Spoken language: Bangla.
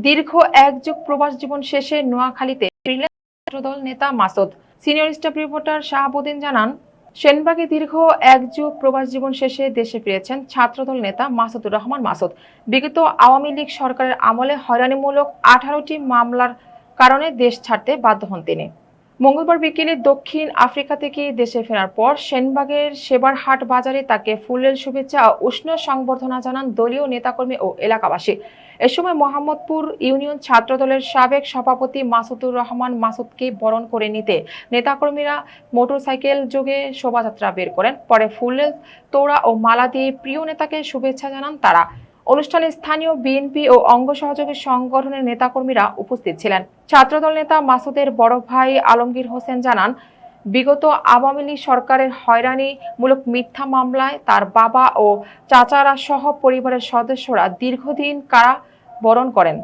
দীর্ঘ এক যুগ প্রবাস জীবন শেষে নোয়াখালীতে ফিরলেন ছাত্রদল নেতা Masud. Senior staff reporter Shahabuddin জানান, সেনবাগে দীর্ঘ এক যুগ প্রবাস জীবন শেষে দেশে ফিরেছেন ছাত্রদল নেতা মাসুদুর রহমান মাসুদ। বিগত আওয়ামী লীগ সরকারের আমলে হয়রানিমূলক 18টি মামলার কারণে দেশ ছাড়তে বাধ্য হন তিনি। মঙ্গলবার বিকেলে দক্ষিণ আফ্রিকা থেকে দেশে ফেরার পর সেনবাগের সেবারহাট বাজারে তাকে ফুলের শুভেচ্ছা ও উষ্ণ সংবর্ধনা জানান দলীয় নেতাকর্মী ও এলাকাবাসী। এ সময় মোহাম্মদপুর ইউনিয়ন ছাত্রদলের সাবেক সভাপতি মাসুদুর রহমান মাসুদকে বরণ করে নিতে নেতাকর্মীরা মোটরসাইকেল যোগে শোভাযাত্রা বের করেন। পরে ফুলের তোড়া ও মালা দিয়ে প্রিয় নেতাকে শুভেচ্ছা জানান তারা। অনুষ্ঠানে স্থানীয় বিএনপি ও অঙ্গ সহযোগী সংগঠনের নেতাকর্মীরা উপস্থিত ছিলেন। ছাত্রদল নেতা মাসুদের বড় ভাই আলমগীর হোসেন জানান, বিগত আওয়ামী লীগ সরকারের হয়রানিমূলক মিথ্যা মামলায় তার বাবা ও চাচারা সহ পরিবারের সদস্যরা দীর্ঘদিন কারাবরণ করেন।